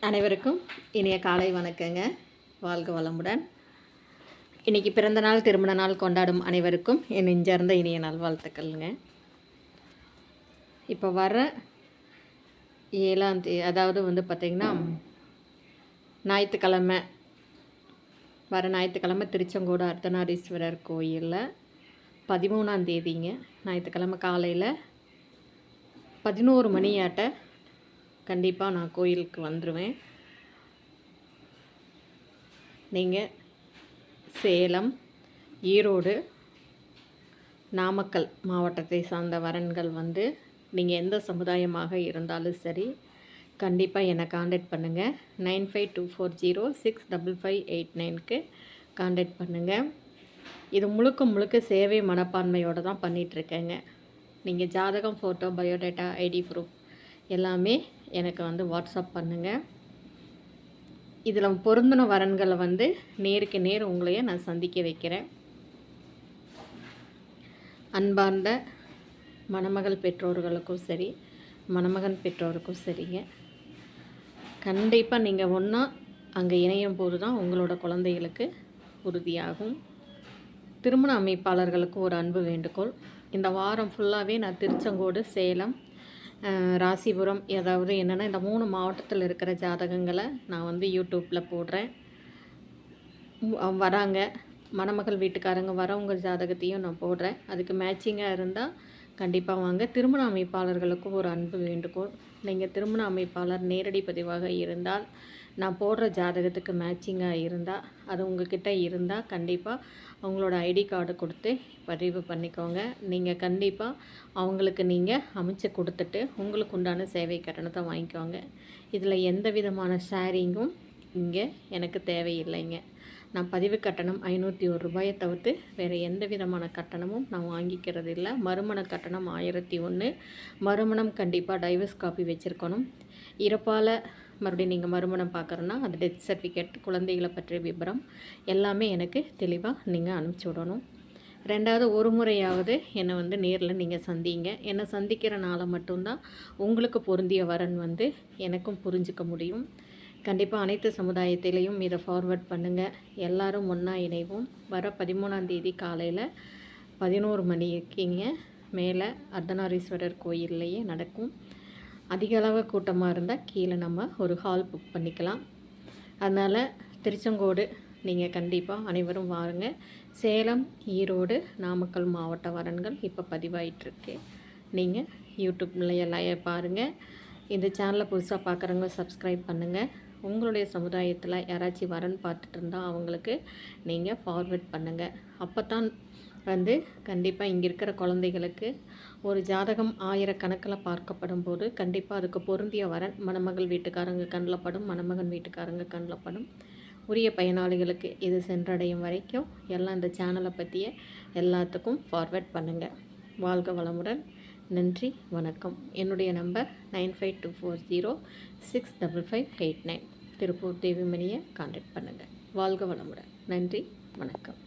அனைவருக்கும் இனிய காலை வணக்கங்க. வாழ்க வளமுடன். இன்றைக்கி பிறந்த நாள் திருமண நாள் கொண்டாடும் அனைவருக்கும் என் நெஞ்சார்ந்த இனிய நல்வாழ்த்துக்கள்ங்க. இப்போ வர 7ஆம் தேதி, அதாவது பார்த்திங்கன்னா ஞாயிற்றுக்கிழமை, வர ஞாயிற்றுக்கிழமை திருச்செங்கோடு அர்த்தநாரீஸ்வரர் கோயிலில் 13ஆம் தேதிங்க, ஞாயிற்றுக்கிழமை காலையில் 11 மணியாட்ட கண்டிப்பாக நான் கோயிலுக்கு வந்துடுவேன். நீங்கள் சேலம், ஈரோடு, நாமக்கல் மாவட்டத்தை சார்ந்த வரன்கள் நீங்கள் எந்த சமுதாயமாக இருந்தாலும் சரி, கண்டிப்பாக என்னை காண்டாக்ட் பண்ணுங்கள். 9524065589க்கு காண்டாக்ட் பண்ணுங்கள். இது முழுக்க சேவை மனப்பான்மையோடு தான் பண்ணிகிட்ருக்கேங்க. நீங்கள் ஜாதகம், ஃபோட்டோ, பயோடேட்டா, ஐடி ப்ரூஃப் எல்லாமே எனக்கு வாட்ஸ்அப் பண்ணுங்கள். இதில் பொருந்தின வரன்களை நேருக்கு நேர் உங்களையே நான் சந்திக்க வைக்கிறேன். அன்பார்ந்த மணமகள் பெற்றோர்களுக்கும் சரி, மணமகன் பெற்றோருக்கும் சரிங்க, கண்டிப்பாக நீங்கள் ஒன்றா அங்கே இணையும் போது தான் உங்களோட குழந்தைகளுக்கு உறுதியாகும். திருமண அமைப்பாளர்களுக்கு ஒரு அன்பு வேண்டுகோள். இந்த வாரம் ஃபுல்லாகவே நான் திருச்செங்கோடு, சேலம், ராசிபுரம், அதாவது என்னென்னா இந்த 3 மாவட்டத்தில் இருக்கிற ஜாதகங்களை நான் யூடியூப்பில் போடுறேன். வராங்க மணமகள் வீட்டுக்காரங்க வரவங்க ஜாதகத்தையும் நான் போடுறேன். அதுக்கு மேட்சிங்காக இருந்தால் கண்டிப்பாக வாங்க. திருமண அமைப்பாளர்களுக்கும் ஒரு அன்பு வேண்டுகோள். நீங்கள் திருமண அமைப்பாளர் நேரடி பதிவாக இருந்தால், நான் போடுற ஜாதகத்துக்கு மேட்சிங்காக இருந்தால், அது உங்ககிட்ட இருந்தால் கண்டிப்பாக அவங்களோட ஐடி கார்டு கொடுத்து பதிவு பண்ணிக்கோங்க. நீங்கள் கண்டிப்பாக அவங்களுக்கு நீங்கள் அமைச்சு கொடுத்துட்டு உங்களுக்கு உண்டான சேவை கட்டணத்தை வாங்கிக்கோங்க. இதில் எந்த விதமான ஷேரிங்கும் இங்கே எனக்கு தேவையில்லைங்க. நான் பதிவு கட்டணம் 501 ரூபாயை தவிர்த்து வேறு எந்த விதமான கட்டணமும் நான் வாங்கிக்கிறது இல்லை. மறுமண கட்டணம் 1001. மறுமணம் கண்டிப்பாக டைவர்ஸ் காப்பி வச்சுருக்கணும். இறப்பால் மறுபடியும் நீங்கள் மறுமணம் பார்க்குறோன்னா அது டெத் சர்டிஃபிகேட், குழந்தைகளை பற்றிய விபரம் எல்லாமே எனக்கு தெளிவாக நீங்கள் அனுப்பிச்சி விடணும். 2வது, ஒரு முறையாவது என்னை நேரில் நீங்கள் சந்திங்க. என்னை சந்திக்கிறனால மட்டும்தான் உங்களுக்கு பொருந்திய வரன் எனக்கும் புரிஞ்சிக்க முடியும். கண்டிப்பாக அனைத்து சமுதாயத்திலையும் இதை ஃபார்வர்ட் பண்ணுங்கள். எல்லோரும் ஒன்றா இணைவோம். வர 13ஆம் தேதி காலையில் 11 மணிக்குங்க மேலே அர்த்தநாரீஸ்வரர் கோயில்லையே நடக்கும். அதிக அளவு கூட்டமாக இருந்தால் கீழே நம்ம ஒரு ஹால் புக் பண்ணிக்கலாம். அதனால் திருச்செங்கோடு நீங்கள் கண்டிப்பாக அனைவரும் வாருங்க. சேலம், ஈரோடு, நாமக்கல் மாவட்ட வரன்கள் இப்போ பதிவாயிட்ருக்கு. நீங்கள் யூடியூப்பில் எல்லாம் பாருங்கள். இந்த சேனலை புதுசாக பார்க்குறவங்க சப்ஸ்கிரைப் பண்ணுங்கள். உங்களுடைய சமுதாயத்தில் யாராச்சும் வரன் பார்த்துட்டு இருந்தால் அவங்களுக்கு நீங்கள் ஃபார்வர்ட் பண்ணுங்கள். அப்போ தான் கண்டிப்பாக இங்கே இருக்கிற குழந்தைகளுக்கு ஒரு ஜாதகம் ஆயிரக்கணக்கில் பார்க்கப்படும் போது கண்டிப்பாக அதுக்கு பொருந்திய வரன் மணமகள் வீட்டுக்காரங்க கண்ணில் படும், மணமகன் வீட்டுக்காரங்க கண்ணில் படும். உரிய பயனாளிகளுக்கு இது சென்றடையும் வரைக்கும் எல்லாம் இந்த சேனலை பற்றிய எல்லாத்துக்கும் ஃபார்வர்ட் பண்ணுங்கள். வாழ்க வளமுடன். நன்றி, வணக்கம். என்னுடைய நம்பர் 9524065589. திருப்பூர் தேவிமணியை காண்டாக்ட் பண்ணுங்கள். வாழ்க வளமுடன். நன்றி, வணக்கம்.